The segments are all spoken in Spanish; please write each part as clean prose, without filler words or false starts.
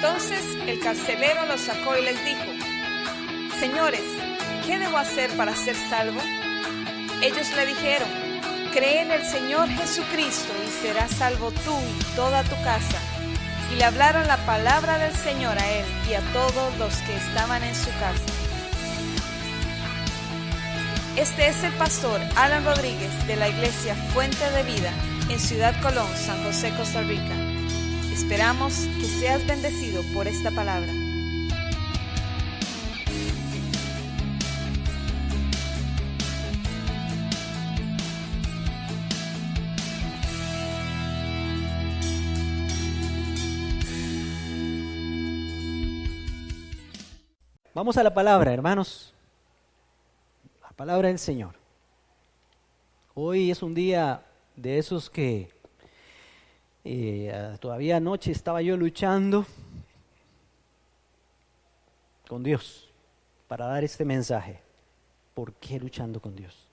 Entonces el carcelero los sacó y les dijo: Señores, ¿qué debo hacer para ser salvo? Ellos le dijeron: Cree en el Señor Jesucristo y serás salvo tú y toda tu casa. Y le hablaron la palabra del Señor a él y a todos los que estaban en su casa. Este es el pastor Alan Rodríguez de la iglesia Fuente de Vida en Ciudad Colón, San José, Costa Rica. Esperamos que seas bendecido por esta palabra. Vamos a la palabra, hermanos. La palabra del Señor. Hoy es un día de esos que todavía anoche estaba yo luchando con Dios para dar este mensaje. ¿Por qué luchando con Dios?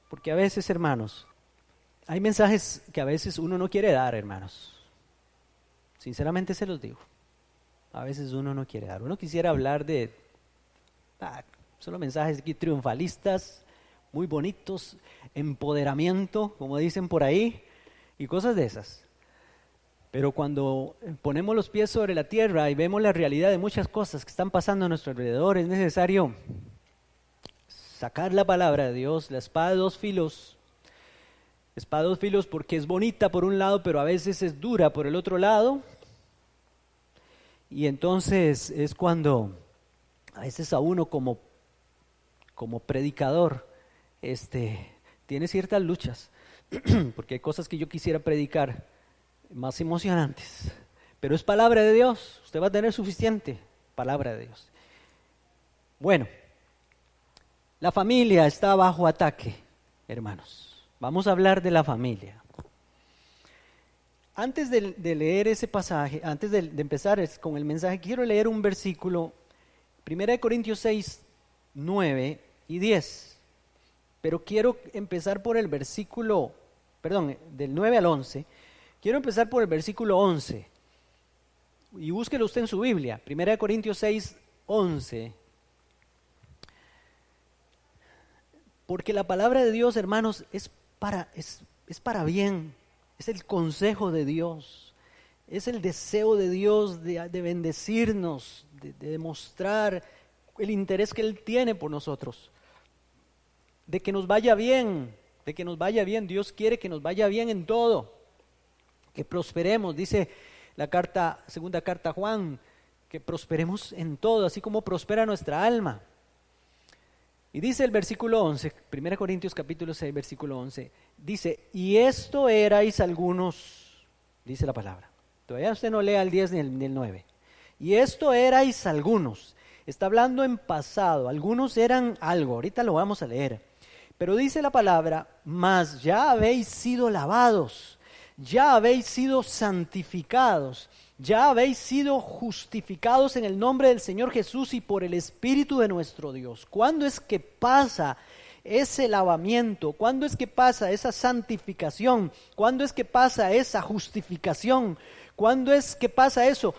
Porque a veces, hermanos, hay mensajes que a veces uno no quiere dar, hermanos. Sinceramente se los digo. A veces uno no quiere dar. Uno quisiera hablar de solo mensajes aquí triunfalistas, muy bonitos, empoderamiento, como dicen por ahí, y cosas de esas. Pero cuando ponemos los pies sobre la tierra y vemos la realidad de muchas cosas que están pasando a nuestro alrededor, es necesario sacar la palabra de Dios, la espada de dos filos. Espada de dos filos porque es bonita por un lado, pero a veces es dura por el otro lado. Y entonces es cuando a veces a uno como predicador tiene ciertas luchas, porque hay cosas que yo quisiera predicar más emocionantes, pero es palabra de Dios, usted va a tener suficiente palabra de Dios. Bueno, la familia está bajo ataque, hermanos. Vamos a hablar de la familia. Antes de leer ese pasaje, antes de empezar con el mensaje, quiero leer un versículo, 1 Corintios 6, 9 y 10. Pero quiero empezar por el versículo, del 9 al 11. Quiero empezar por el versículo 11. Y búsquelo usted en su Biblia, 1 Corintios 6, 11. Porque la palabra de Dios, hermanos, es para bien. Es el consejo de Dios, es el deseo de Dios de bendecirnos, de demostrar el interés que Él tiene por nosotros, de que nos vaya bien, Dios quiere que nos vaya bien en todo, que prosperemos, dice la segunda carta a Juan, que prosperemos en todo, así como prospera nuestra alma. Y dice el versículo 11, 1 Corintios capítulo 6, versículo 11, dice, y esto erais algunos, dice la palabra. Todavía usted no lea el 10 ni el 9. Y esto erais algunos. Está hablando en pasado, algunos eran algo, ahorita lo vamos a leer. Pero dice la palabra, mas ya habéis sido lavados, ya habéis sido santificados, ya habéis sido justificados en el nombre del Señor Jesús y por el Espíritu de nuestro Dios. ¿Cuándo es que pasa ese lavamiento? ¿Cuándo es que pasa esa santificación? ¿Cuándo es que pasa esa justificación? ¿Cuándo es que pasa eso?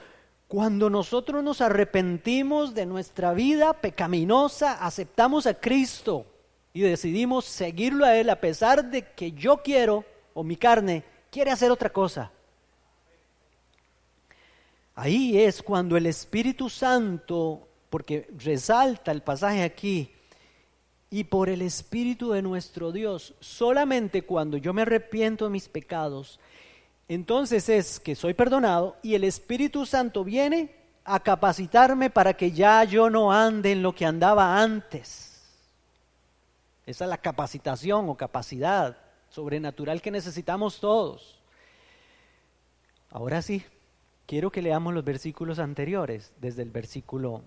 Cuando nosotros nos arrepentimos de nuestra vida pecaminosa, aceptamos a Cristo y decidimos seguirlo a Él a pesar de que yo quiero, o mi carne, quiere hacer otra cosa. Ahí es cuando el Espíritu Santo, porque resalta el pasaje aquí, y por el Espíritu de nuestro Dios, solamente cuando yo me arrepiento de mis pecados, entonces es que soy perdonado y el Espíritu Santo viene a capacitarme para que ya yo no ande en lo que andaba antes. Esa es la capacitación o capacidad sobrenatural que necesitamos todos. Ahora sí, quiero que leamos los versículos anteriores, desde el versículo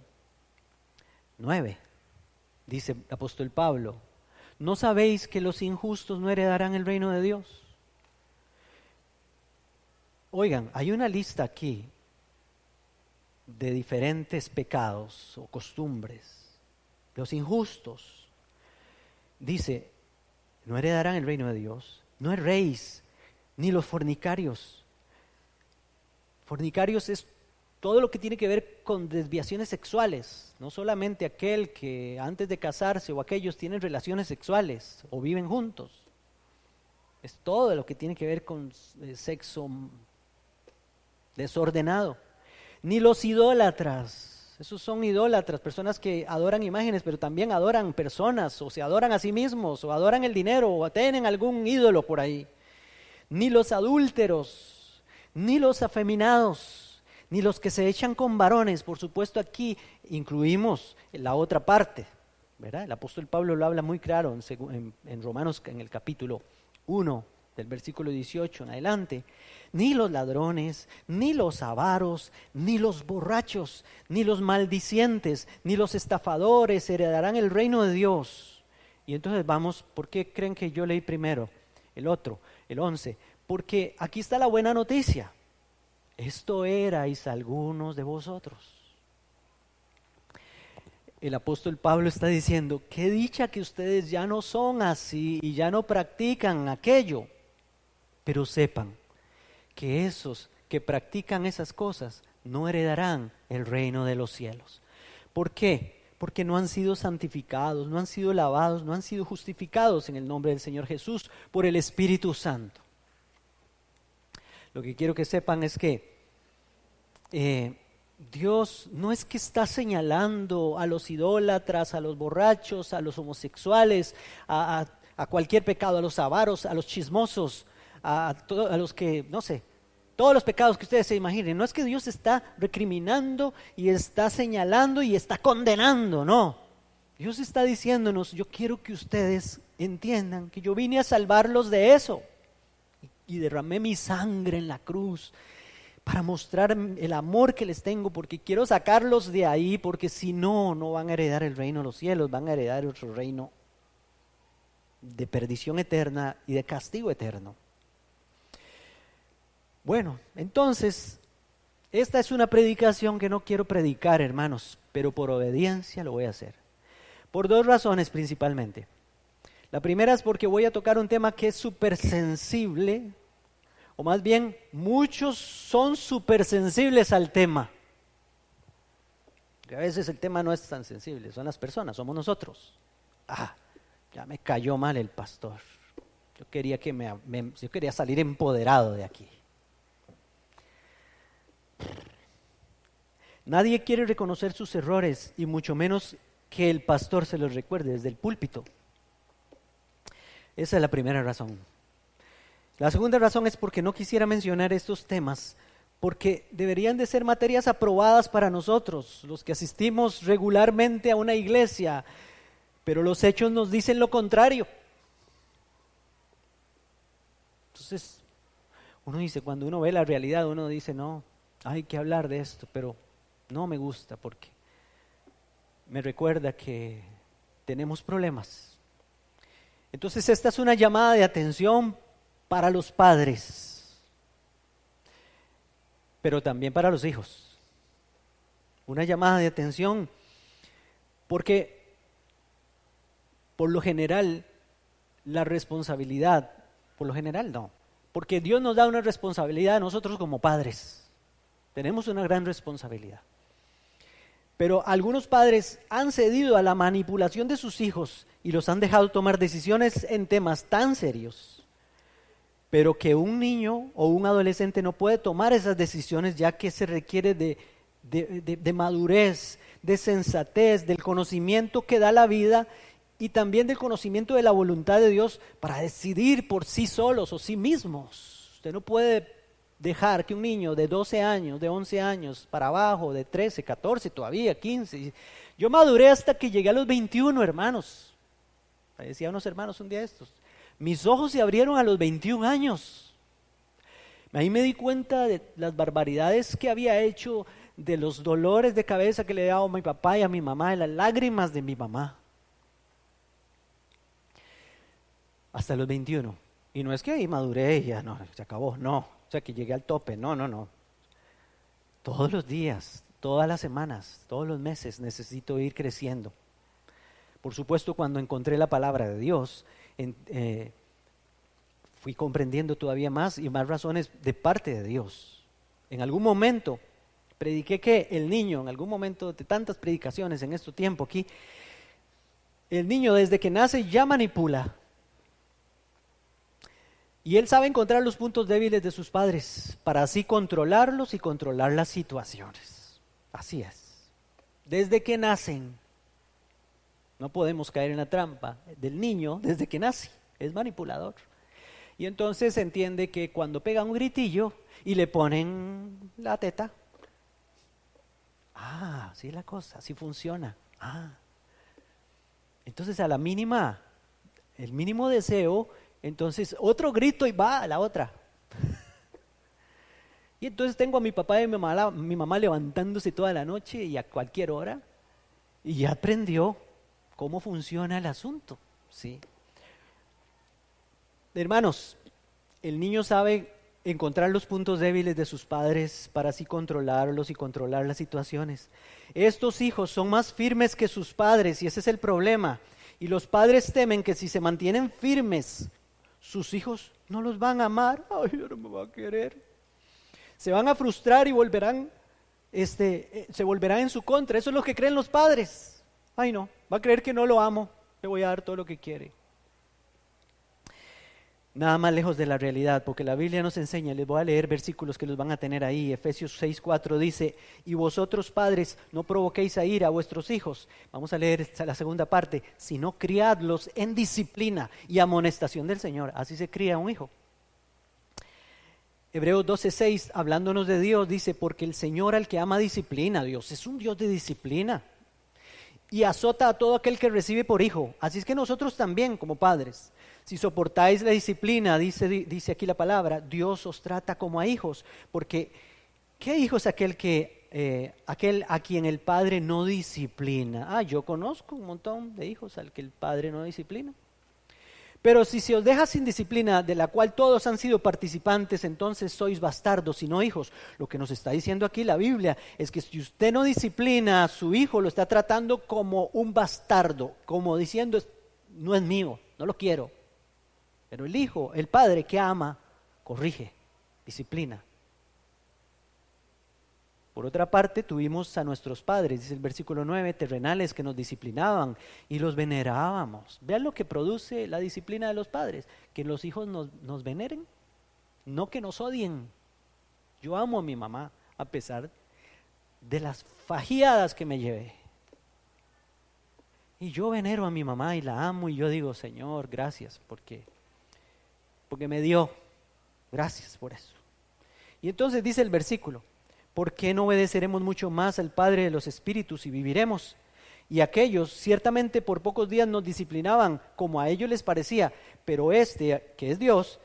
9. Dice el apóstol Pablo, ¿no sabéis que los injustos no heredarán el reino de Dios? Oigan, hay una lista aquí de diferentes pecados o costumbres. Los injustos, dice, no heredarán el reino de Dios. No erréis, ni los fornicarios. Fornicarios es todo lo que tiene que ver con desviaciones sexuales, no solamente aquel que antes de casarse o aquellos tienen relaciones sexuales o viven juntos, es todo lo que tiene que ver con sexo desordenado. Ni los idólatras, esos son idólatras, personas que adoran imágenes, pero también adoran personas, o se adoran a sí mismos, o adoran el dinero, o tienen algún ídolo por ahí. Ni los adúlteros, ni los afeminados, ni los que se echan con varones. Por supuesto, aquí incluimos la otra parte, ¿verdad? El apóstol Pablo lo habla muy claro en Romanos, en el capítulo 1, del versículo 18 en adelante. Ni los ladrones, ni los avaros, ni los borrachos, ni los maldicientes, ni los estafadores heredarán el reino de Dios. Y entonces vamos, ¿por qué creen que yo leí primero el otro, el 11? Porque aquí está la buena noticia. Esto erais algunos de vosotros. El apóstol Pablo está diciendo, qué dicha que ustedes ya no son así y ya no practican aquello, pero sepan que esos que practican esas cosas no heredarán el reino de los cielos. ¿Por qué? Porque no han sido santificados, no han sido lavados, no han sido justificados en el nombre del Señor Jesús por el Espíritu Santo. Lo que quiero que sepan es que Dios no es que está señalando a los idólatras, a los borrachos, a los homosexuales, a cualquier pecado, a los avaros, a los chismosos, a los que, no sé, todos los pecados que ustedes se imaginen. No es que Dios está recriminando y está señalando y está condenando, no. Dios está diciéndonos, yo quiero que ustedes entiendan que yo vine a salvarlos de eso y derramé mi sangre en la cruz para mostrar el amor que les tengo, porque quiero sacarlos de ahí, porque si no, no van a heredar el reino de los cielos, van a heredar otro reino de perdición eterna y de castigo eterno. Bueno, entonces, esta es una predicación que no quiero predicar, hermanos, pero por obediencia lo voy a hacer. Por dos razones principalmente. La primera es porque voy a tocar un tema que es súper sensible, o más bien, muchos son súper sensibles al tema. Que a veces el tema no es tan sensible, son las personas, somos nosotros. Ya me cayó mal el pastor. Yo quería yo quería salir empoderado de aquí. Nadie quiere reconocer sus errores y mucho menos que el pastor se los recuerde desde el púlpito. Esa es la primera razón. La segunda razón es porque no quisiera mencionar estos temas, porque deberían de ser materias aprobadas para nosotros, los que asistimos regularmente a una iglesia, pero los hechos nos dicen lo contrario. Entonces, uno dice, cuando uno ve la realidad, uno dice, no, hay que hablar de esto, pero no me gusta porque me recuerda que tenemos problemas. Entonces, esta es una llamada de atención para los padres, pero también para los hijos. Una llamada de atención porque por lo general la responsabilidad, por lo general no, porque Dios nos da una responsabilidad a nosotros como padres. Tenemos una gran responsabilidad. Pero algunos padres han cedido a la manipulación de sus hijos y los han dejado tomar decisiones en temas tan serios, pero que un niño o un adolescente no puede tomar esas decisiones, ya que se requiere de madurez, de sensatez, del conocimiento que da la vida y también del conocimiento de la voluntad de Dios para decidir por sí solos o sí mismos. Usted no puede dejar que un niño de 12 años, de 11 años para abajo, de 13, 14, todavía 15. Yo maduré hasta que llegué a los 21, hermanos. Decía unos hermanos un día estos. Mis ojos se abrieron a los 21 años. Ahí me di cuenta de las barbaridades que había hecho, de los dolores de cabeza que le daba a mi papá y a mi mamá, de las lágrimas de mi mamá. Hasta los 21. Y no es que ahí maduré y ya no, se acabó, no. O sea, que llegué al tope, no. Todos los días, todas las semanas, todos los meses necesito ir creciendo. Por supuesto, cuando encontré la palabra de Dios, fui comprendiendo todavía más y más razones de parte de Dios. En algún momento prediqué que el niño, en algún momento de tantas predicaciones en este tiempo aquí, el niño desde que nace ya manipula. Y él sabe encontrar los puntos débiles de sus padres para así controlarlos y controlar las situaciones. Así es. Desde que nacen. No podemos caer en la trampa del niño desde que nace. Es manipulador. Y entonces se entiende que cuando pega un gritillo y le ponen la teta, así es la cosa, así funciona. Entonces a la mínima, el mínimo deseo, entonces otro grito y va a la otra. Y entonces tengo a mi papá y mi mamá levantándose toda la noche y a cualquier hora, y ya aprendió cómo funciona el asunto, ¿sí? Hermanos, el niño sabe encontrar los puntos débiles de sus padres para así controlarlos y controlar las situaciones. Estos hijos son más firmes que sus padres y ese es el problema. Y los padres temen que si se mantienen firmes, sus hijos no los van a amar. Ay, no me va a querer. Se van a frustrar y volverán, se volverán en su contra. Eso es lo que creen los padres. Ay, no, va a creer que no lo amo, le voy a dar todo lo que quiere. Nada más lejos de la realidad, porque la Biblia nos enseña, les voy a leer versículos que los van a tener ahí. Efesios 6:4 dice, y vosotros padres no provoquéis a ira a vuestros hijos. Vamos a leer la segunda parte, sino criadlos en disciplina y amonestación del Señor. Así se cría un hijo. Hebreos 12:6, hablándonos de Dios, dice, porque el Señor al que ama disciplina, Dios es un Dios de disciplina, y azota a todo aquel que recibe por hijo. Así es que nosotros también, como padres, si soportáis la disciplina, dice aquí la palabra, Dios os trata como a hijos, porque ¿qué hijo es aquel a quien el padre no disciplina? Yo conozco un montón de hijos al que el padre no disciplina. Pero si se os deja sin disciplina, de la cual todos han sido participantes, entonces sois bastardos y no hijos. Lo que nos está diciendo aquí la Biblia es que si usted no disciplina a su hijo, lo está tratando como un bastardo, como diciendo, no es mío, no lo quiero. Pero el hijo, el padre que ama, corrige, disciplina. Por otra parte, tuvimos a nuestros padres, dice el versículo 9, terrenales que nos disciplinaban y los venerábamos. Vean lo que produce la disciplina de los padres, que los hijos nos veneren, no que nos odien. Yo amo a mi mamá a pesar de las fajiadas que me llevé. Y yo venero a mi mamá y la amo y yo digo, Señor, gracias porque me dio, gracias por eso. Y entonces dice el versículo, ¿por qué no obedeceremos mucho más al Padre de los Espíritus y viviremos? Y aquellos ciertamente por pocos días nos disciplinaban como a ellos les parecía, pero que es Dios,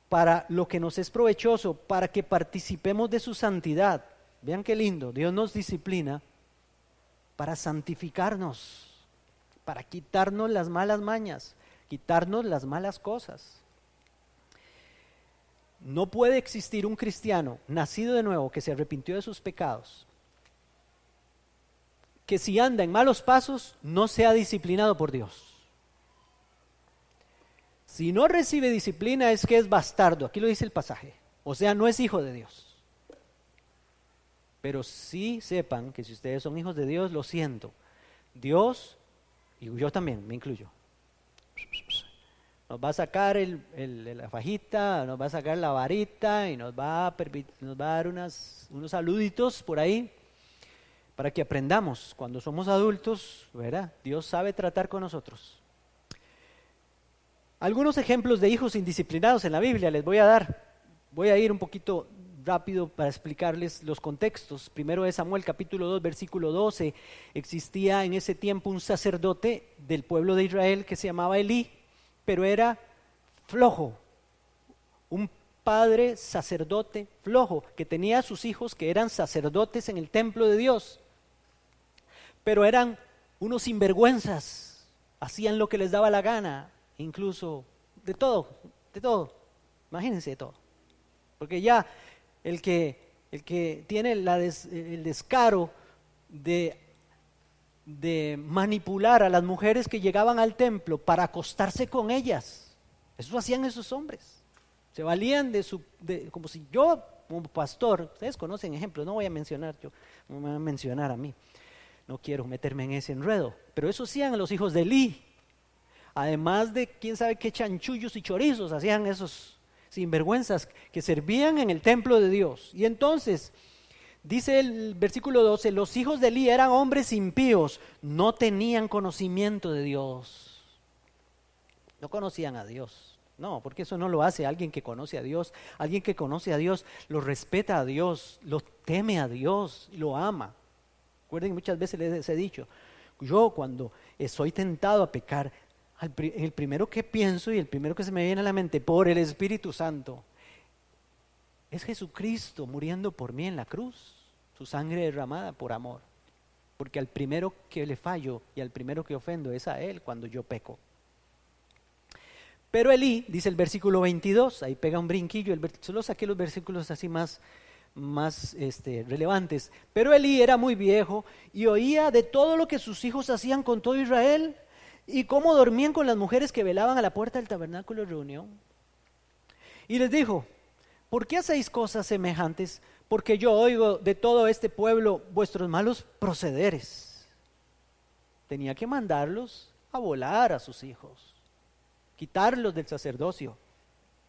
para lo que nos es provechoso, para que participemos de su santidad. Vean qué lindo, Dios nos disciplina para santificarnos, para quitarnos las malas mañas, quitarnos las malas cosas. No puede existir un cristiano nacido de nuevo que se arrepintió de sus pecados, que si anda en malos pasos no sea disciplinado por Dios. Si no recibe disciplina es que es bastardo, aquí lo dice el pasaje, o sea, no es hijo de Dios. Pero sí sepan que si ustedes son hijos de Dios, lo siento, Dios, y yo también me incluyo, nos va a sacar la fajita, nos va a sacar la varita y nos va a dar unos saluditos por ahí para que aprendamos. Cuando somos adultos, ¿verdad? Dios sabe tratar con nosotros. Algunos ejemplos de hijos indisciplinados en la Biblia les voy a dar. Voy a ir un poquito rápido para explicarles los contextos. Primero de Samuel capítulo 2 versículo 12. Existía en ese tiempo un sacerdote del pueblo de Israel que se llamaba Elí, pero era flojo, un padre sacerdote flojo, que tenía a sus hijos que eran sacerdotes en el templo de Dios, pero eran unos sinvergüenzas, hacían lo que les daba la gana, incluso de todo, imagínense de todo, porque ya el que tiene el descaro de manipular a las mujeres que llegaban al templo para acostarse con ellas. Eso hacían esos hombres. Se valían como si yo como pastor, ustedes conocen ejemplos, no voy a mencionar, yo no me voy a mencionar a mí, no quiero meterme en ese enredo, pero eso hacían los hijos de Elí, además de quién sabe qué chanchullos y chorizos hacían esos sinvergüenzas que servían en el templo de Dios. Y entonces, dice el versículo 12, los hijos de Elí eran hombres impíos, no tenían conocimiento de Dios, no conocían a Dios. No, porque eso no lo hace alguien que conoce a Dios. Alguien que conoce a Dios lo respeta a Dios, lo teme a Dios, lo ama. Recuerden, muchas veces les he dicho, yo cuando soy tentado a pecar, el primero que pienso y el primero que se me viene a la mente por el Espíritu Santo es Jesucristo muriendo por mí en la cruz, su sangre derramada por amor. Porque al primero que le fallo y al primero que ofendo es a Él cuando yo peco. Pero Elí, dice el versículo 22, ahí pega un brinquillo, solo saqué los versículos así más relevantes. Pero Elí era muy viejo y oía de todo lo que sus hijos hacían con todo Israel y cómo dormían con las mujeres que velaban a la puerta del tabernáculo de reunión. Y les dijo, ¿por qué hacéis cosas semejantes? Porque yo oigo de todo este pueblo vuestros malos procederes. Tenía que mandarlos a volar a sus hijos, quitarlos del sacerdocio.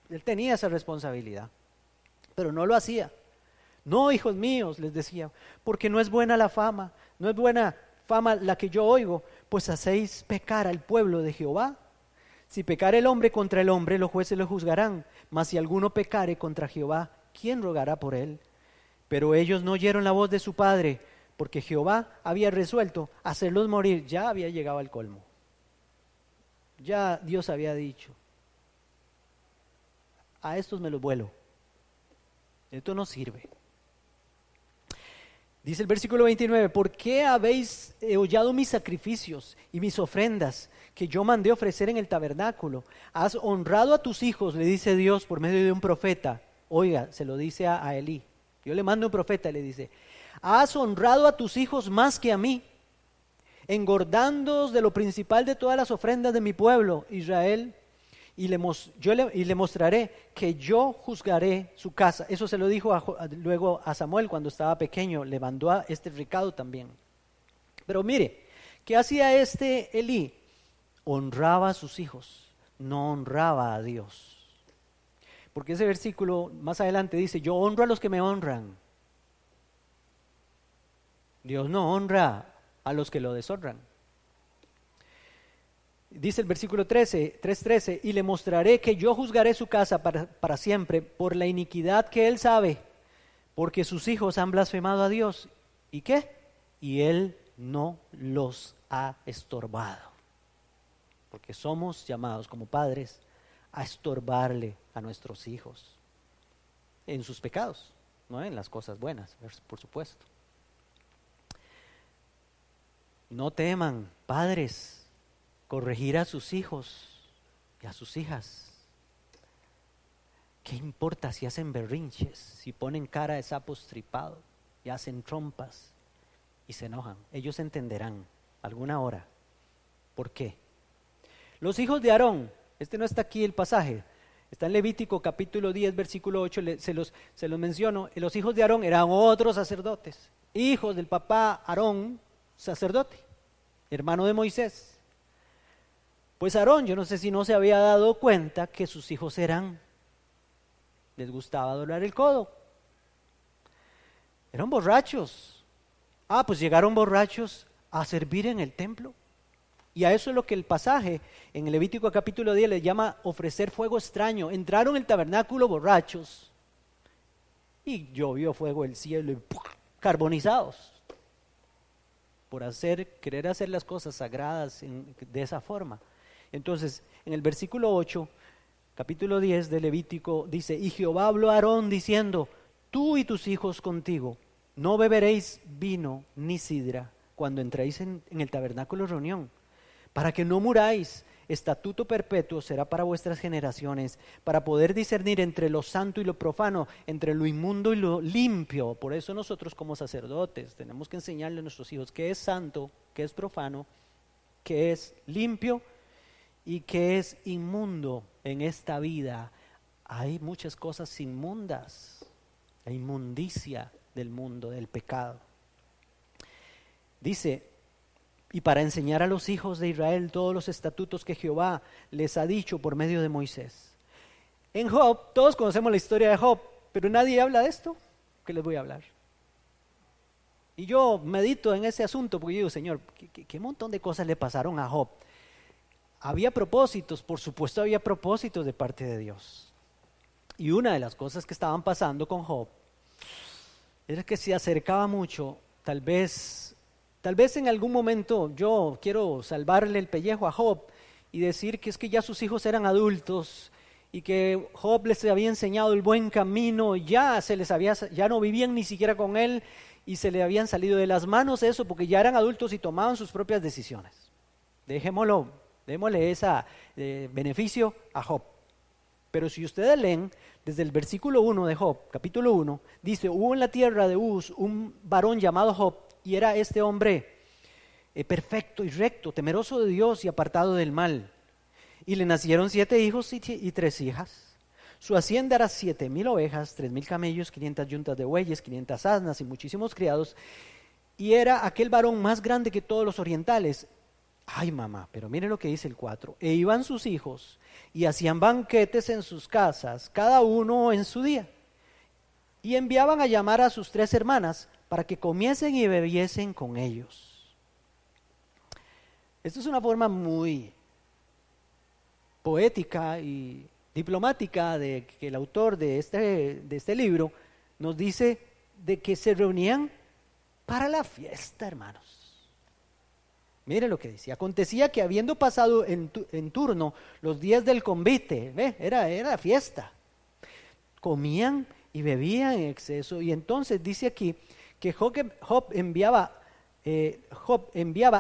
Él tenía esa responsabilidad, pero no lo hacía. No, hijos míos, les decía, porque no es buena la fama, no es buena fama la que yo oigo, pues hacéis pecar al pueblo de Jehová. Si pecare el hombre contra el hombre, los jueces lo juzgarán, mas si alguno pecare contra Jehová, ¿quién rogará por él? Pero ellos no oyeron la voz de su padre, porque Jehová había resuelto hacerlos morir, ya había llegado al colmo. Ya Dios había dicho, a estos me los vuelo, esto no sirve. Dice el versículo 29, ¿por qué habéis hollado mis sacrificios y mis ofrendas que yo mandé ofrecer en el tabernáculo? Has honrado a tus hijos, le dice Dios por medio de un profeta. Oiga, se lo dice a Elí. Yo le mando un profeta y le dice, has honrado a tus hijos más que a mí, engordándoos de lo principal de todas las ofrendas de mi pueblo, Israel, y le mostraré que yo juzgaré su casa. Eso se lo dijo luego a Samuel cuando estaba pequeño, le mandó a este recado también. Pero mire, ¿qué hacía Elí? Honraba a sus hijos, no honraba a Dios. Porque ese versículo más adelante dice, yo honro a los que me honran. Dios no honra a los que lo deshonran. Dice el versículo 3:13, y le mostraré que yo juzgaré su casa para siempre por la iniquidad que él sabe, porque sus hijos han blasfemado a Dios. ¿Y qué? Y él no los ha estorbado. Porque somos llamados como padres a estorbarle a nuestros hijos en sus pecados, no en las cosas buenas, por supuesto. No teman, padres, corregir a sus hijos y a sus hijas. ¿Qué importa si hacen berrinches, si ponen cara de sapos tripados y hacen trompas y se enojan? Ellos entenderán alguna hora. ¿Por qué? Los hijos de Aarón, no está aquí el pasaje, está en Levítico capítulo 10, versículo 8, se los menciono. Los hijos de Aarón eran otros sacerdotes, hijos del papá Aarón, sacerdote, hermano de Moisés. Pues Aarón, yo no sé si no se había dado cuenta que sus hijos les gustaba doblar el codo. Eran borrachos. Pues llegaron borrachos a servir en el templo. Y a eso es lo que el pasaje en el Levítico capítulo 10 le llama ofrecer fuego extraño. Entraron en el tabernáculo borrachos y llovió fuego del cielo y carbonizados por querer hacer las cosas sagradas de esa forma. Entonces, en el versículo 8, capítulo 10 de Levítico, dice, y Jehová habló a Aarón diciendo, tú y tus hijos contigo, no beberéis vino ni sidra cuando entréis en el tabernáculo de reunión, para que no muráis. Estatuto perpetuo será para vuestras generaciones, para poder discernir entre lo santo y lo profano, entre lo inmundo y lo limpio. Por eso nosotros como sacerdotes tenemos que enseñarle a nuestros hijos qué es santo, qué es profano, qué es limpio y qué es inmundo en esta vida. Hay muchas cosas inmundas la inmundicia del mundo, del pecado. Dice, y para enseñar a los hijos de Israel todos los estatutos que Jehová les ha dicho por medio de Moisés. En Job, todos conocemos la historia de Job, pero nadie habla de esto que les voy a hablar. Y yo medito en ese asunto porque yo digo, Señor, ¿qué montón de cosas le pasaron a Job? Había propósitos, por supuesto había propósitos de parte de Dios. Y una de las cosas que estaban pasando con Job era que se acercaba mucho, tal vez en algún momento yo quiero salvarle el pellejo a Job y decir que es que ya sus hijos eran adultos y que Job les había enseñado el buen camino, ya no vivían ni siquiera con él y se le habían salido de las manos eso porque ya eran adultos y tomaban sus propias decisiones. Démosle ese beneficio a Job. Pero si ustedes leen desde el versículo 1 de Job, capítulo 1, dice, hubo en la tierra de Uz un varón llamado Job, y era este hombre perfecto y recto, temeroso de Dios y apartado del mal. Y le nacieron 7 hijos y 3 hijas. Su hacienda era 7,000 ovejas, 3,000 camellos, 500 yuntas de bueyes, 500 asnas y muchísimos criados. Y era aquel varón más grande que todos los orientales. Ay, mamá, pero mire lo que dice el 4. E iban sus hijos y hacían banquetes en sus casas, cada uno en su día. Y enviaban a llamar a sus 3 hermanas para que comiesen y bebiesen con ellos. Esto es una forma muy poética y diplomática de que el autor de este libro nos dice de que se reunían para la fiesta, hermanos. Mire lo que dice, acontecía que habiendo pasado en turno los días del convite, era fiesta, comían y bebían en exceso, y entonces dice aquí que Job enviaba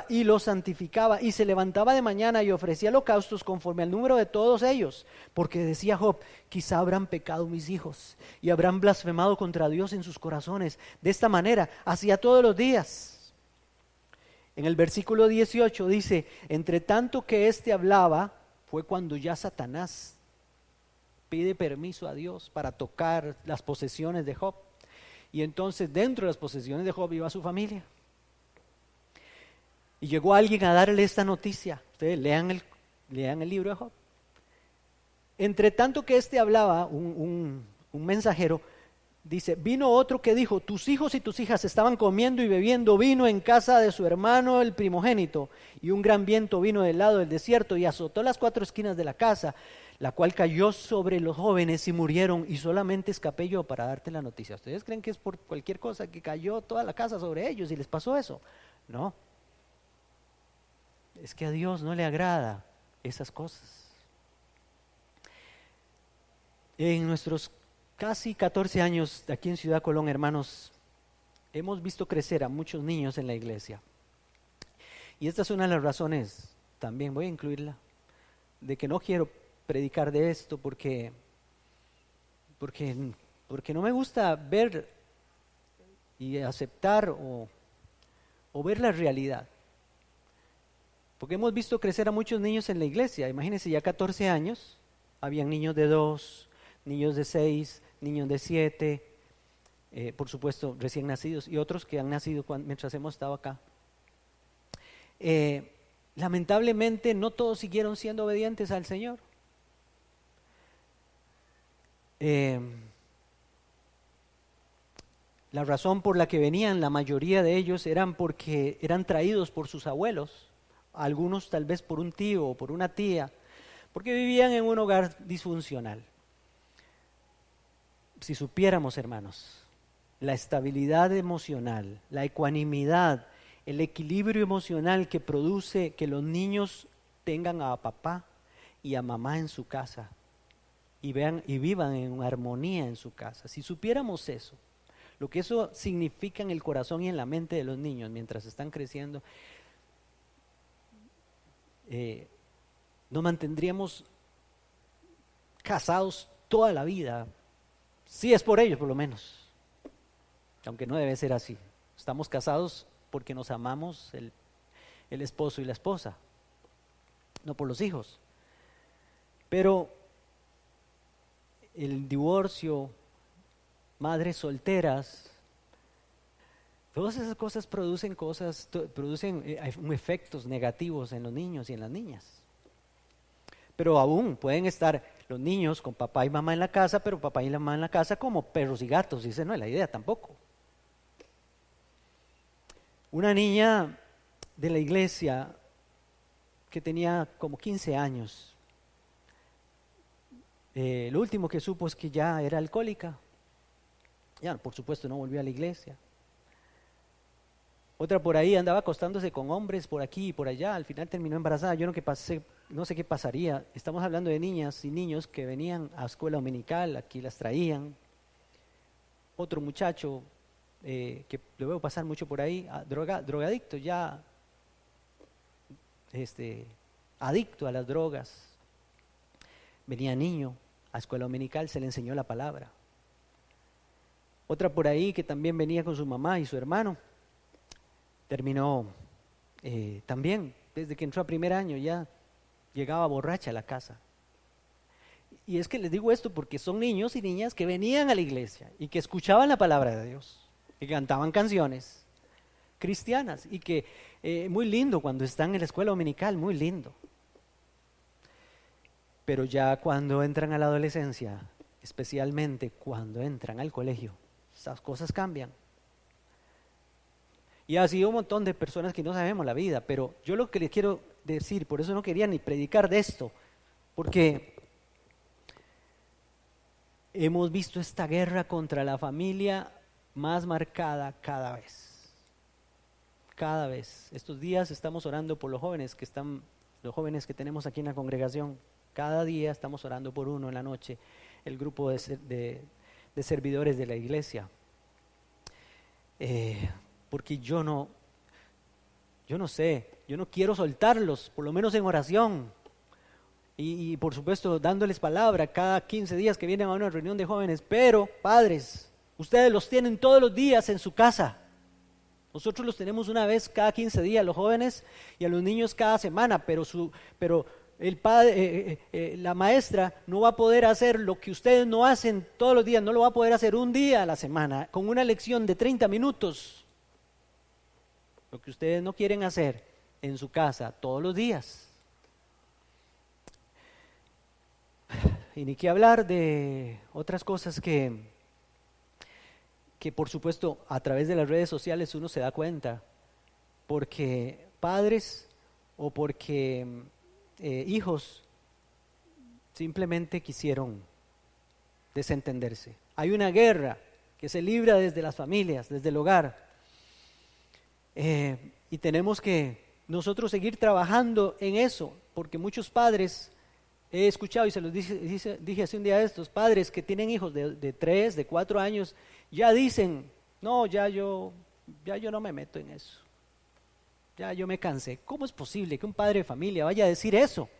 y los santificaba y se levantaba de mañana y ofrecía holocaustos conforme al número de todos ellos, porque decía Job, quizá habrán pecado mis hijos y habrán blasfemado contra Dios en sus corazones. De esta manera hacía todos los días. En el versículo 18 dice, entre tanto que éste hablaba, fue cuando ya Satanás pide permiso a Dios para tocar las posesiones de Job. Y entonces dentro de las posesiones de Job iba su familia. Y llegó alguien a darle esta noticia. Ustedes lean el libro de Job. Entre tanto que éste hablaba, un mensajero, dice, vino otro que dijo, tus hijos y tus hijas estaban comiendo y bebiendo vino en casa de su hermano el primogénito, y un gran viento vino del lado del desierto y azotó las 4 esquinas de la casa, la cual cayó sobre los jóvenes y murieron, y solamente escapé yo para darte la noticia. ¿Ustedes creen que es por cualquier cosa que cayó toda la casa sobre ellos y les pasó eso? No. Es que a Dios no le agrada esas cosas. En nuestros casi 14 años aquí en Ciudad Colón, hermanos, hemos visto crecer a muchos niños en la iglesia. Y esta es una de las razones, también voy a incluirla, de que no quiero predicar de esto porque no me gusta ver y aceptar o ver la realidad. Porque hemos visto crecer a muchos niños en la iglesia. Imagínense, ya 14 años, habían niños de 2, niños de 6, niños de 7, por supuesto recién nacidos y otros que han nacido mientras hemos estado acá. Lamentablemente no todos siguieron siendo obedientes al Señor. La razón por la que venían, la mayoría de ellos, eran porque eran traídos por sus abuelos, algunos tal vez por un tío o por una tía, porque vivían en un hogar disfuncional. Si supiéramos, hermanos, la estabilidad emocional, la ecuanimidad, el equilibrio emocional que produce que los niños tengan a papá y a mamá en su casa y vivan en armonía en su casa. Si supiéramos eso, lo que eso significa en el corazón y en la mente de los niños mientras están creciendo, nos mantendríamos casados toda la vida. Sí, es por ellos, por lo menos. Aunque no debe ser así. Estamos casados porque nos amamos el esposo y la esposa, no por los hijos. Pero el divorcio madres solteras. Todas esas cosas producen efectos negativos en los niños y en las niñas. Pero aún pueden estar los niños con papá y mamá en la casa, pero papá y mamá en la casa como perros y gatos. Dice, no es la idea tampoco. Una niña de la iglesia que tenía como 15 años, lo último que supo es que ya era alcohólica. Ya, por supuesto, no volvió a la iglesia. Otra por ahí andaba acostándose con hombres por aquí y por allá, al final terminó embarazada. Yo no sé qué pasaría. Estamos hablando de niñas y niños que venían a escuela dominical, aquí las traían. Otro muchacho que lo veo pasar mucho por ahí, drogadicto, ya adicto a las drogas. Venía niño a escuela dominical, se le enseñó la palabra. Otra por ahí que también venía con su mamá y su hermano. Terminó también, desde que entró a primer año ya llegaba borracha a la casa. Y es que les digo esto porque son niños y niñas que venían a la iglesia y que escuchaban la palabra de Dios, que cantaban canciones cristianas y que muy lindo cuando están en la escuela dominical, muy lindo. Pero ya cuando entran a la adolescencia, especialmente cuando entran al colegio, esas cosas cambian. Y ha sido un montón de personas que no sabemos la vida, pero yo lo que les quiero decir, por eso no quería ni predicar de esto, porque hemos visto esta guerra contra la familia más marcada cada vez. Cada vez. Estos días estamos orando por los jóvenes que tenemos aquí en la congregación. Cada día estamos orando por uno en la noche, el grupo de servidores de la iglesia. Porque yo no sé, yo no quiero soltarlos, por lo menos en oración. Y por supuesto dándoles palabra cada 15 días que vienen a una reunión de jóvenes. Pero padres, ustedes los tienen todos los días en su casa. Nosotros los tenemos una vez cada 15 días, los jóvenes, y a los niños cada semana. Pero el padre, la maestra no va a poder hacer lo que ustedes no hacen todos los días, no lo va a poder hacer un día a la semana, con una lección de 30 minutos. Lo que ustedes no quieren hacer en su casa todos los días. Y ni qué hablar de otras cosas que por supuesto a través de las redes sociales uno se da cuenta, porque padres o porque hijos simplemente quisieron desentenderse. Hay una guerra que se libra desde las familias, desde el hogar, y tenemos que nosotros seguir trabajando en eso, porque muchos padres, he escuchado y se los dije hace un día a estos padres que tienen hijos de 3, de 4 años, ya dicen, no, ya yo no me meto en eso, ya yo me cansé. ¿Cómo es posible que un padre de familia vaya a decir eso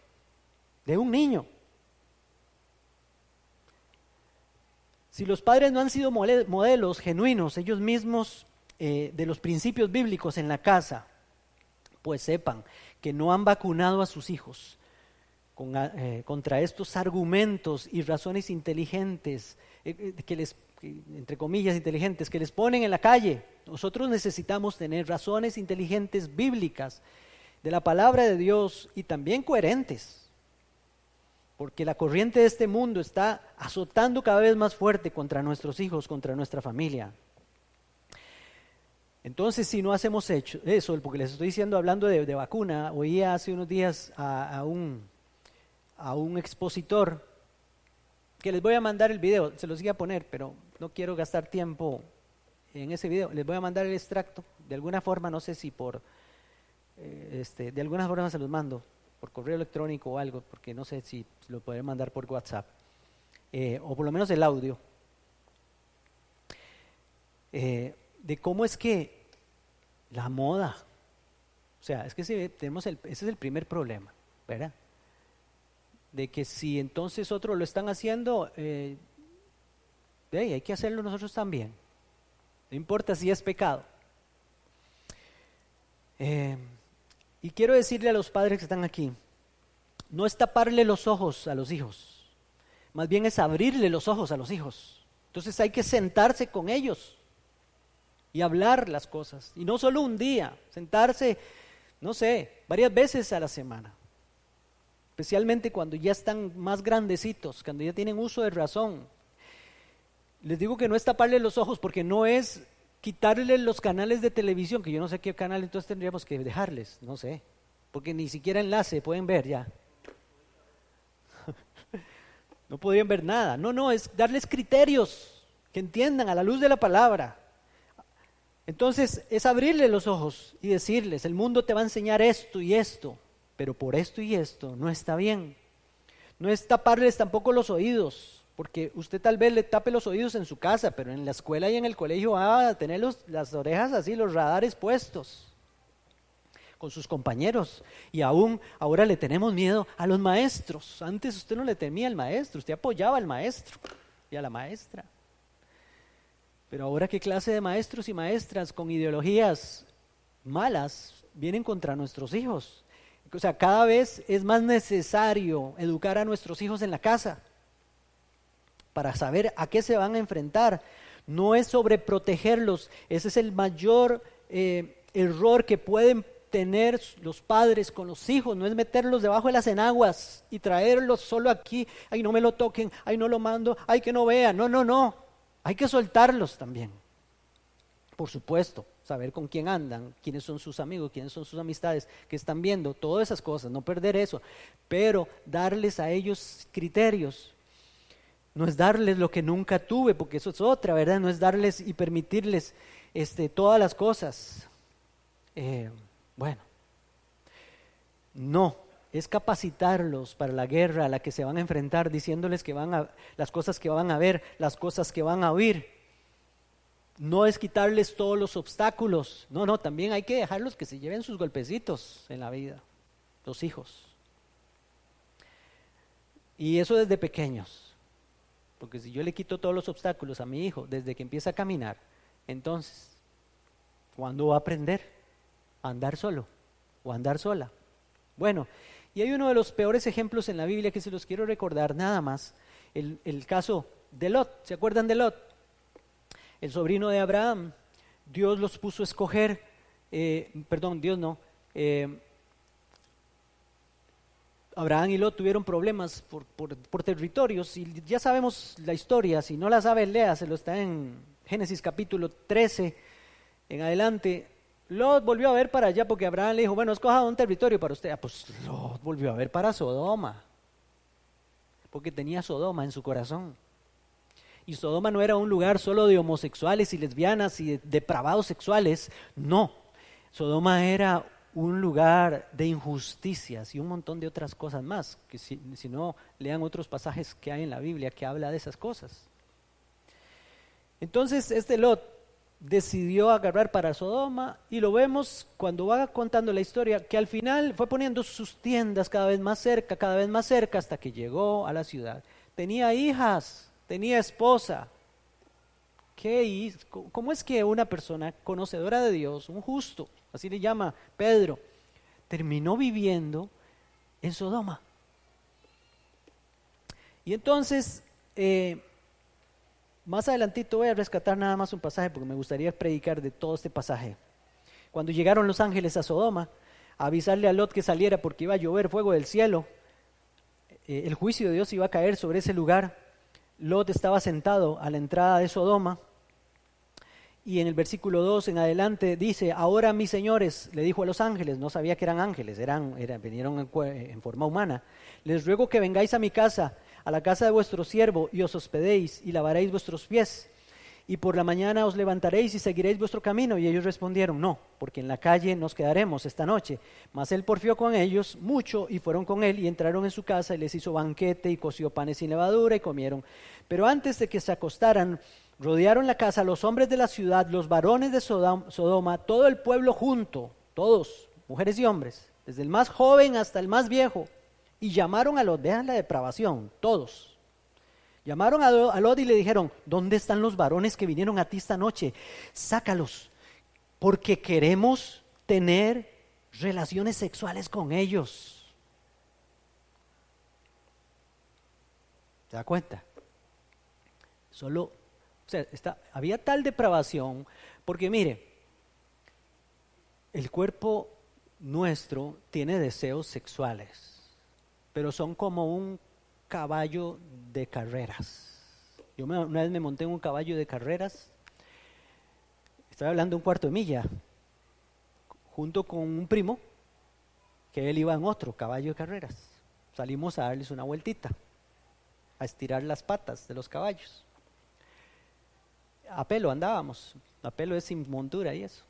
de un niño? Si los padres no han sido modelos genuinos ellos mismos de los principios bíblicos en la casa, pues sepan que no han vacunado a sus hijos contra estos argumentos y razones inteligentes, entre comillas inteligentes, que les ponen en la calle. Nosotros necesitamos tener razones inteligentes bíblicas de la palabra de Dios y también coherentes, porque la corriente de este mundo está azotando cada vez más fuerte contra nuestros hijos, contra nuestra familia. Entonces, si no hacemos eso, porque les estoy diciendo, hablando de vacuna, oía hace unos días a un expositor, que les voy a mandar el video, se los iba a poner, pero no quiero gastar tiempo en ese video. Les voy a mandar el extracto, de alguna forma, no sé si de alguna forma se los mando, por correo electrónico o algo, porque no sé si lo podré mandar por WhatsApp, o por lo menos el audio, de cómo es que la moda, o sea, es que ese es el primer problema, ¿verdad? De que si entonces otros lo están haciendo, hay que hacerlo nosotros también, no importa si es pecado. Y quiero decirle a los padres que están aquí, no es taparle los ojos a los hijos, más bien es abrirle los ojos a los hijos. Entonces hay que sentarse con ellos y hablar las cosas. Y no solo un día, sentarse, no sé, varias veces a la semana. Especialmente cuando ya están más grandecitos, cuando ya tienen uso de razón. Les digo que no es taparles los ojos, porque no es quitarles los canales de televisión, que yo no sé qué canal entonces tendríamos que dejarles, no sé, porque ni siquiera enlace pueden ver ya. No podrían ver nada. No, es darles criterios que entiendan a la luz de la palabra. Entonces es abrirles los ojos y decirles, el mundo te va a enseñar esto y esto, pero por esto y esto no está bien. No es taparles tampoco los oídos, porque usted tal vez le tape los oídos en su casa, pero en la escuela y en el colegio va a tener las orejas así, los radares puestos con sus compañeros. Y aún ahora le tenemos miedo a los maestros. Antes usted no le temía al maestro, usted apoyaba al maestro y a la maestra. Pero ahora, ¿qué clase de maestros y maestras con ideologías malas vienen contra nuestros hijos? O sea, cada vez es más necesario educar a nuestros hijos en la casa para saber a qué se van a enfrentar. No es sobreprotegerlos. Ese es el mayor error que pueden tener los padres con los hijos. No es meterlos debajo de las enaguas y traerlos solo aquí. Ay, no me lo toquen, ay, no lo mando, ay, que no vean. No. Hay que soltarlos también. Por supuesto, saber con quién andan, quiénes son sus amigos, quiénes son sus amistades, qué están viendo, todas esas cosas, no perder eso. Pero darles a ellos criterios. No es darles lo que nunca tuve, porque eso es otra, ¿verdad? No es darles y permitirles todas las cosas. No, es capacitarlos para la guerra a la que se van a enfrentar, diciéndoles que las cosas que van a ver, las cosas que van a oír. No es quitarles todos los obstáculos. No, también hay que dejarlos que se lleven sus golpecitos en la vida, los hijos. Y eso desde pequeños. Porque si yo le quito todos los obstáculos a mi hijo desde que empieza a caminar, entonces, ¿cuándo va a aprender a andar solo o a andar sola? Bueno, y hay uno de los peores ejemplos en la Biblia que se los quiero recordar nada más, el caso de Lot. ¿Se acuerdan de Lot? El sobrino de Abraham. Dios los puso a escoger, Abraham y Lot tuvieron problemas por territorios, y ya sabemos la historia. Si no la sabe, léaselo, está en Génesis capítulo 13 en adelante. Lot volvió a ver para allá porque Abraham le dijo, bueno, escoja un territorio para usted. Pues Lot volvió a ver para Sodoma, porque tenía Sodoma en su corazón. Y Sodoma no era un lugar solo de homosexuales y lesbianas y de depravados sexuales, no. Sodoma era un lugar de injusticias y un montón de otras cosas más, que si no, lean otros pasajes que hay en la Biblia que habla de esas cosas. Entonces Lot decidió agarrar para Sodoma, y lo vemos cuando va contando la historia, que al final fue poniendo sus tiendas cada vez más cerca, hasta que llegó a la ciudad. Tenía hijas, tenía esposa. ¿Cómo es que una persona conocedora de Dios, un justo, así le llama Pedro, terminó viviendo en Sodoma? Y entonces, más adelantito voy a rescatar nada más un pasaje, porque me gustaría predicar de todo este pasaje. Cuando llegaron los ángeles a Sodoma, a avisarle a Lot que saliera porque iba a llover fuego del cielo, el juicio de Dios iba a caer sobre ese lugar. Lot estaba sentado a la entrada de Sodoma, y en el versículo 2 en adelante dice, ahora mis señores, le dijo a los ángeles, no sabía que eran ángeles, vinieron en forma humana, les ruego que vengáis a mi casa, a la casa de vuestro siervo, y os hospedéis, y lavaréis vuestros pies, y por la mañana os levantaréis y seguiréis vuestro camino. Y ellos respondieron, no, porque en la calle nos quedaremos esta noche. Mas él porfió con ellos mucho, y fueron con él, y entraron en su casa, y les hizo banquete, y coció panes sin levadura, y comieron. Pero antes de que se acostaran, rodearon la casa los hombres de la ciudad, los varones de Sodoma, todo el pueblo junto, todos, mujeres y hombres, desde el más joven hasta el más viejo, y llamaron a Lot. Vean la depravación, todos. Llamaron a Lot y le dijeron, ¿dónde están los varones que vinieron a ti esta noche? Sácalos, porque queremos tener relaciones sexuales con ellos. ¿Se da cuenta? Solo sea, había tal depravación, porque mire, el cuerpo nuestro tiene deseos sexuales, pero son como un caballo de carreras. Yo una vez me monté en un caballo de carreras, estaba hablando un cuarto de milla, junto con un primo, que él iba en otro caballo de carreras. Salimos a darles una vueltita, a estirar las patas de los caballos. A pelo andábamos, a pelo es sin montura y eso.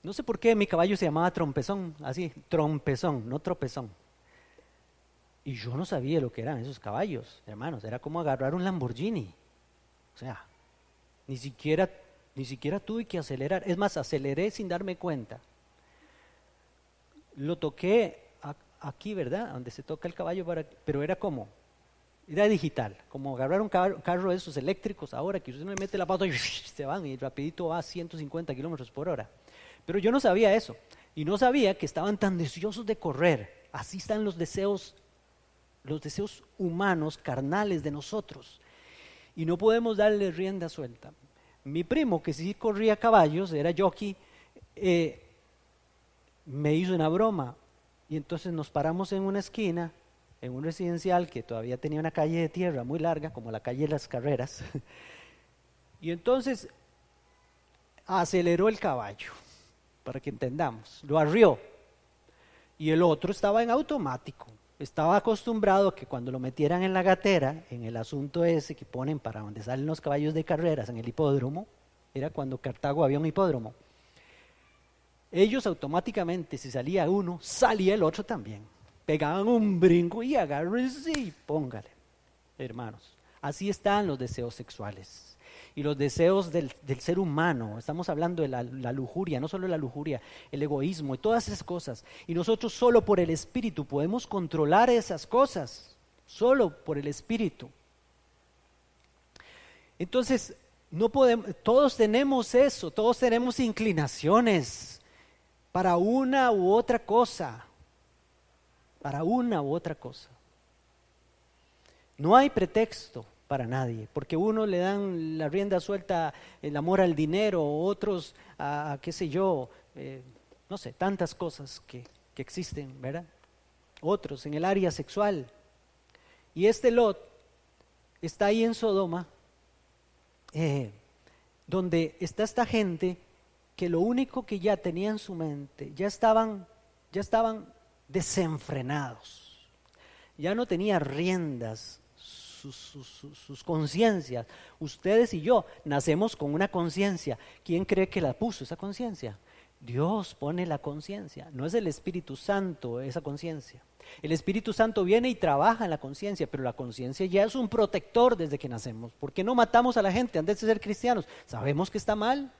No sé por qué mi caballo se llamaba Trompezón, así, Trompezón, no Tropezón. Y yo no sabía lo que eran esos caballos, hermanos, era como agarrar un Lamborghini. O sea, ni siquiera tuve que acelerar, es más, aceleré sin darme cuenta. Lo toqué aquí, ¿verdad? Donde se toca el caballo, pero era digital, como agarrar un carro de esos eléctricos ahora, que usted no le mete la pata y se van y rapidito va a 150 kilómetros por hora. Pero yo no sabía eso, y no sabía que estaban tan deseosos de correr. Así están los deseos humanos, carnales de nosotros, y no podemos darle rienda suelta. Mi primo, que sí corría caballos, era jockey, me hizo una broma, y entonces nos paramos en una esquina, en un residencial que todavía tenía una calle de tierra muy larga, como la calle de las Carreras, y entonces aceleró el caballo, para que entendamos, lo arrió, y el otro estaba en automático. Estaba acostumbrado a que cuando lo metieran en la gatera, en el asunto ese que ponen para donde salen los caballos de carreras, en el hipódromo, era cuando Cartago había un hipódromo. Ellos automáticamente, si salía uno, salía el otro también. Pegaban un brinco y agárrense y póngale. Hermanos, así están los deseos sexuales. Y los deseos del ser humano, estamos hablando de la lujuria, no solo la lujuria, el egoísmo y todas esas cosas. Y nosotros solo por el Espíritu podemos controlar esas cosas, solo por el Espíritu. Entonces, no podemos, todos tenemos eso, todos tenemos inclinaciones para una u otra cosa, No hay pretexto para nadie, porque unos le dan la rienda suelta, el amor al dinero, otros a qué sé yo, no sé, tantas cosas que existen, ¿verdad? Otros en el área sexual. Y este Lot está ahí en Sodoma, donde está esta gente que lo único que ya tenía en su mente, ya estaban desenfrenados, ya no tenía riendas sus conciencias. Ustedes y yo nacemos con una conciencia. ¿Quién cree que la puso esa conciencia? Dios pone la conciencia, no es el Espíritu Santo esa conciencia. El Espíritu Santo viene y trabaja en la conciencia, pero la conciencia ya es un protector desde que nacemos. ¿Por qué no matamos a la gente antes de ser cristianos? Sabemos que está mal.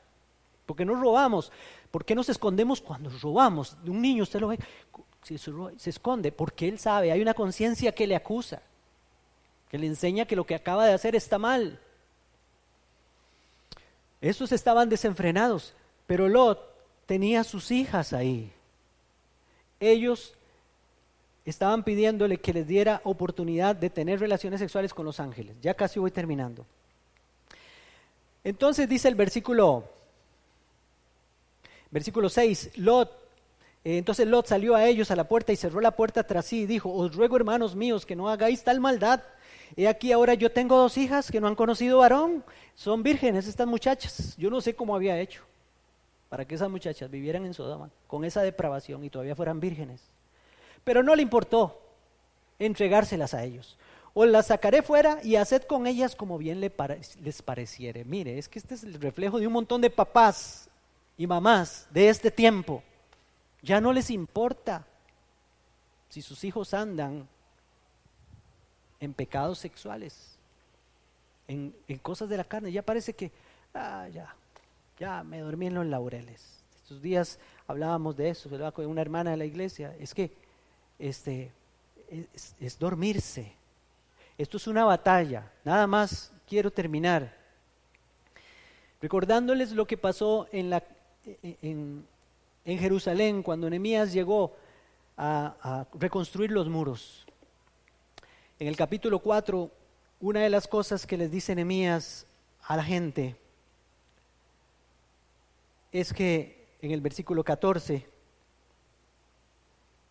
¿Por qué no robamos? ¿Por qué nos escondemos cuando robamos? Un niño, usted lo ve, se esconde porque él sabe, hay una conciencia que le acusa, que le enseña que lo que acaba de hacer está mal. Estos estaban desenfrenados, pero Lot tenía sus hijas ahí. Ellos estaban pidiéndole que les diera oportunidad de tener relaciones sexuales con los ángeles. Ya casi voy terminando. Entonces dice el versículo 6, entonces Lot salió a ellos a la puerta y cerró la puerta tras sí y dijo: os ruego, hermanos míos, que no hagáis tal maldad. He aquí ahora yo tengo 2 hijas que no han conocido varón, son vírgenes estas muchachas. Yo no sé cómo había hecho para que esas muchachas vivieran en Sodoma con esa depravación y todavía fueran vírgenes. Pero no le importó entregárselas a ellos. Os las sacaré fuera y haced con ellas como bien les pareciere. Mire, es que este es el reflejo de un montón de papás y mamás de este tiempo. Ya no les importa si sus hijos andan en pecados sexuales, en cosas de la carne. Ya parece que ya me dormí en los laureles. Estos días hablábamos de eso, ¿verdad? Con una hermana de la iglesia. Es que es dormirse. Esto es una batalla. Nada más quiero terminar recordándoles lo que pasó en Jerusalén cuando Nehemías llegó a reconstruir los muros. En el capítulo 4, una de las cosas que les dice Nehemías a la gente es que en el versículo 14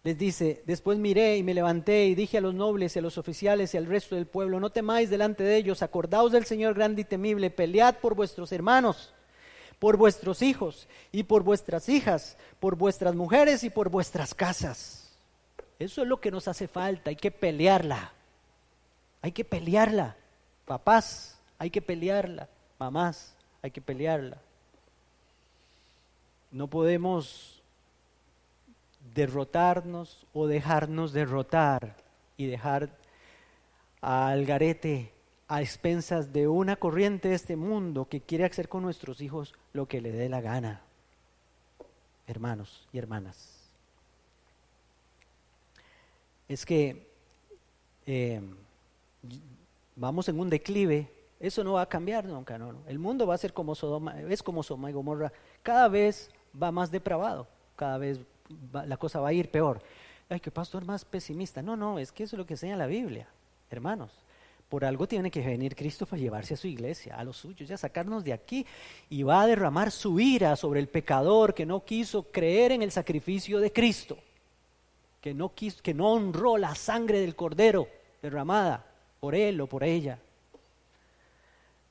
les dice: después miré y me levanté y dije a los nobles y a los oficiales y al resto del pueblo: no temáis delante de ellos, acordaos del Señor grande y temible, pelead por vuestros hermanos, por vuestros hijos y por vuestras hijas, por vuestras mujeres y por vuestras casas. Eso es lo que nos hace falta, hay que pelearla. Hay que pelearla. Papás, hay que pelearla. Mamás, hay que pelearla. No podemos derrotarnos o dejarnos derrotar y dejar al garete a expensas de una corriente de este mundo que quiere hacer con nuestros hijos lo que le dé la gana. Hermanos y hermanas, es que vamos en un declive. Eso no va a cambiar nunca, no. El mundo va a ser como Sodoma, es como Sodoma y Gomorra, cada vez va más depravado, cada vez la cosa va a ir peor. Ay, qué pastor más pesimista. No, es que eso es lo que enseña la Biblia, hermanos. Por algo tiene que venir Cristo para llevarse a su iglesia, a los suyos, ya sacarnos de aquí, y va a derramar su ira sobre el pecador que no quiso creer en el sacrificio de Cristo, que no honró la sangre del Cordero derramada por él o por ella.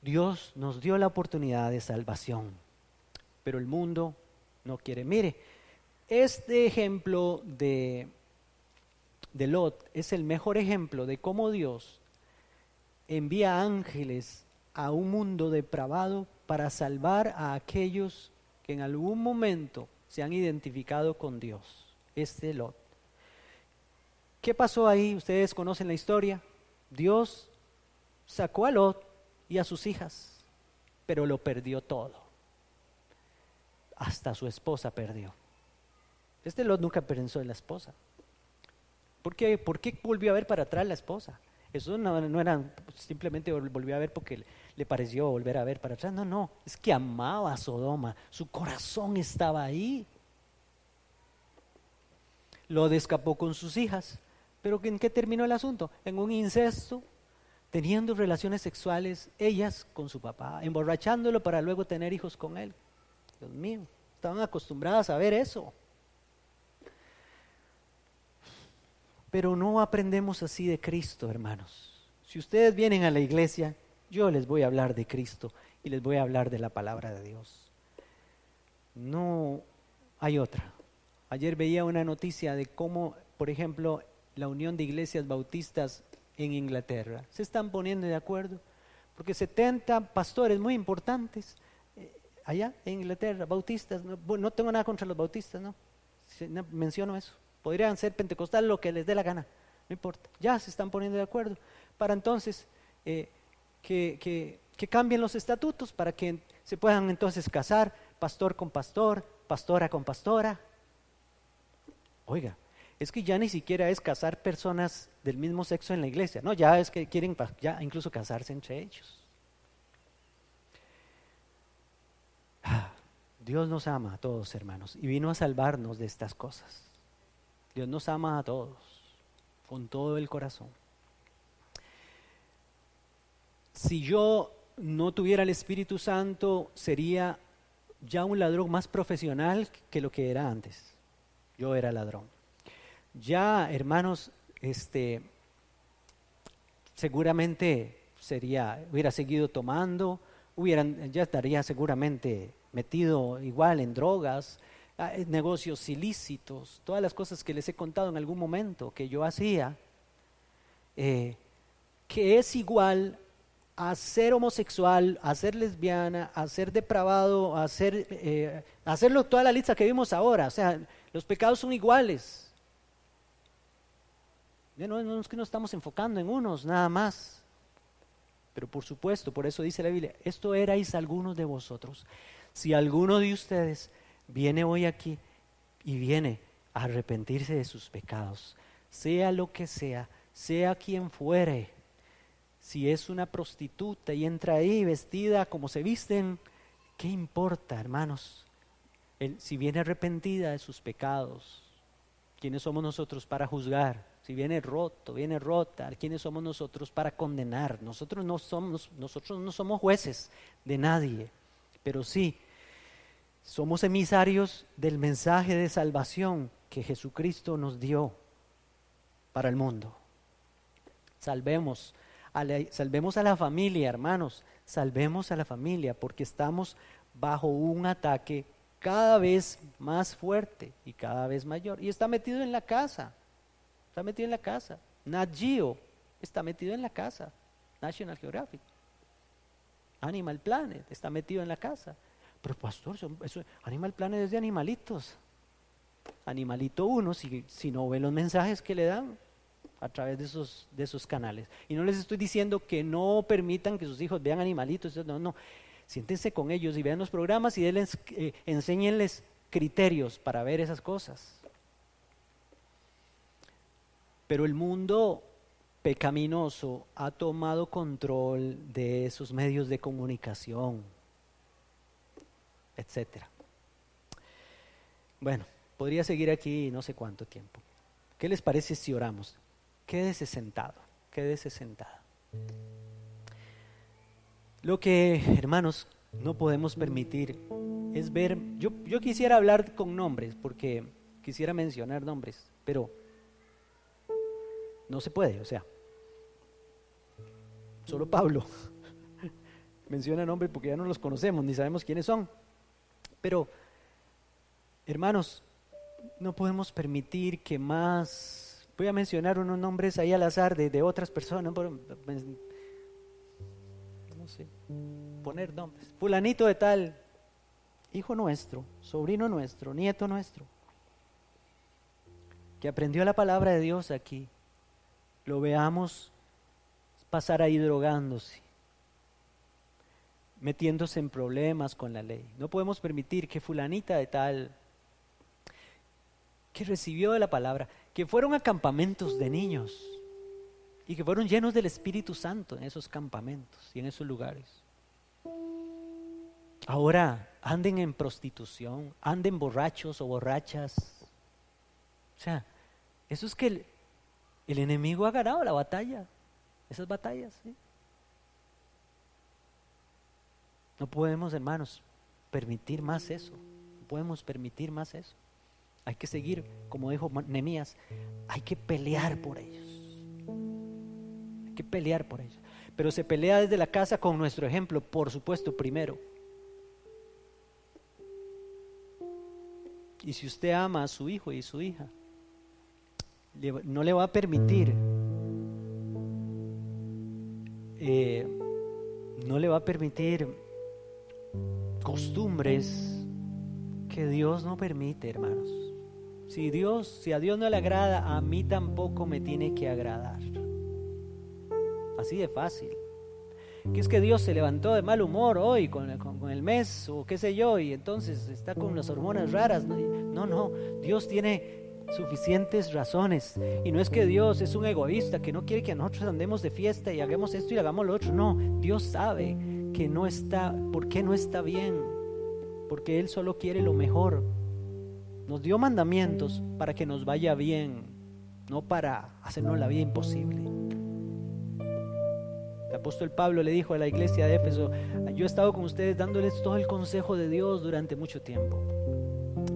Dios nos dio la oportunidad de salvación, pero el mundo no quiere. Mire, este ejemplo de Lot es el mejor ejemplo de cómo Dios envía ángeles a un mundo depravado para salvar a aquellos que en algún momento se han identificado con Dios. Lot. ¿Qué pasó ahí? Ustedes conocen la historia. Dios sacó a Lot y a sus hijas, pero lo perdió todo. Hasta su esposa perdió. Lot nunca pensó en la esposa. ¿Por qué volvió a ver para atrás la esposa? Eso no era simplemente volvió a ver porque le pareció volver a ver para atrás. No, es que amaba a Sodoma, su corazón estaba ahí. Lot escapó con sus hijas, pero ¿en qué terminó el asunto? En un incesto, teniendo relaciones sexuales ellas con su papá, emborrachándolo para luego tener hijos con él. Dios mío, estaban acostumbradas a ver eso. Pero no aprendemos así de Cristo, hermanos. Si ustedes vienen a la iglesia, yo les voy a hablar de Cristo y les voy a hablar de la palabra de Dios. No hay otra. Ayer veía una noticia de cómo, por ejemplo, la Unión de Iglesias Bautistas en Inglaterra se están poniendo de acuerdo, porque 70 pastores muy importantes allá en Inglaterra, bautistas, no tengo nada contra los bautistas, no menciono eso. Podrían ser pentecostales, lo que les dé la gana, no importa. Ya se están poniendo de acuerdo para entonces que cambien los estatutos para que se puedan entonces casar pastor con pastor, pastora con pastora. Oiga, es que ya ni siquiera es casar personas del mismo sexo en la iglesia, no, ya es que quieren ya incluso casarse entre ellos. Dios nos ama a todos, hermanos, y vino a salvarnos de estas cosas. Dios nos ama a todos, con todo el corazón. Si yo no tuviera el Espíritu Santo, sería ya un ladrón más profesional que lo que era antes. Yo era ladrón. Ya, hermanos, seguramente hubiera seguido tomando, ya estaría seguramente metido igual en drogas, negocios ilícitos, todas las cosas que les he contado en algún momento que yo hacía, que es igual a ser homosexual, a ser lesbiana, a ser depravado, hacerlo toda la lista que vimos ahora. O sea, los pecados son iguales. No es que nos estamos enfocando en unos nada más, pero por supuesto, por eso dice la Biblia, esto erais algunos de vosotros. Si alguno de ustedes viene hoy aquí y viene a arrepentirse de sus pecados, sea lo que sea quien fuere, si es una prostituta y entra ahí vestida como se visten, ¿qué importa, hermanos? Si viene arrepentida de sus pecados, ¿quiénes somos nosotros para juzgar si viene roto, viene rota, ¿quiénes somos nosotros para condenar? Nosotros no somos jueces de nadie, pero sí somos emisarios del mensaje de salvación que Jesucristo nos dio para el mundo. Salvemos a la familia, hermanos, salvemos a la familia, porque estamos bajo un ataque cada vez más fuerte y cada vez mayor. Y está metido en la casa, Nat Geo está metido en la casa, National Geographic, Animal Planet está metido en la casa. Pero pastor, Animal Planet es de animalitos. Animalito 1, si no ve los mensajes que le dan a través de esos canales. Y no les estoy diciendo que no permitan que sus hijos vean animalitos, no. Siéntense con ellos y vean los programas y enséñenles criterios para ver esas cosas. Pero el mundo pecaminoso ha tomado control de esos medios de comunicación, etcétera. Bueno, podría seguir aquí no sé cuánto tiempo. ¿Qué les parece si oramos? Quédese sentado. Lo que, hermanos, no podemos permitir es ver, yo quisiera hablar con nombres, porque quisiera mencionar nombres, pero no se puede, solo Pablo menciona nombres porque ya no los conocemos, ni sabemos quiénes son. Pero, hermanos, no podemos permitir que más, voy a mencionar unos nombres ahí al azar de otras personas, no sé, poner nombres. Fulanito de tal, hijo nuestro, sobrino nuestro, nieto nuestro, que aprendió la palabra de Dios aquí, lo veamos pasar ahí drogándose, metiéndose en problemas con la ley. No podemos permitir que fulanita de tal, que recibió de la palabra, que fueron a campamentos de niños y que fueron llenos del Espíritu Santo en esos campamentos y en esos lugares, ahora anden en prostitución, anden borrachos o borrachas. Eso es que el enemigo ha ganado la batalla, esas batallas, ¿sí? No podemos, hermanos, permitir más eso. No podemos permitir más eso. Hay que seguir, como dijo Nehemías, hay que pelear por ellos. Hay que pelear por ellos. Pero se pelea desde la casa con nuestro ejemplo, por supuesto, primero. Y si usted ama a su hijo y su hija, no le va a permitir costumbres que Dios no permite, hermanos. Si a Dios no le agrada, a mí tampoco me tiene que agradar. Así de fácil. Que es que Dios se levantó de mal humor hoy con el mes o qué sé yo, y entonces está con las hormonas raras. No, Dios tiene suficientes razones, y no es que Dios es un egoísta que no quiere que nosotros andemos de fiesta y hagamos esto y hagamos lo otro. No, Dios sabe que no está, por qué no está bien, porque Él solo quiere lo mejor. Nos dio mandamientos para que nos vaya bien, no para hacernos la vida imposible. El apóstol Pablo le dijo a la iglesia de Éfeso: yo he estado con ustedes dándoles todo el consejo de Dios durante mucho tiempo,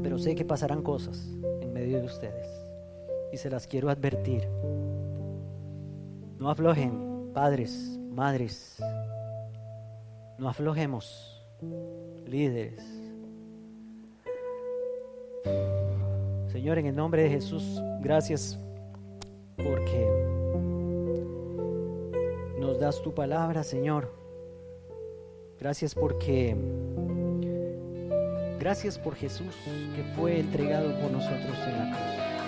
pero sé que pasarán cosas en medio de ustedes y se las quiero advertir. No aflojen, padres, madres, no aflojemos, líderes. Señor, en el nombre de Jesús, gracias porque nos das tu palabra, Señor. Gracias por Jesús, que fue entregado por nosotros en la cruz.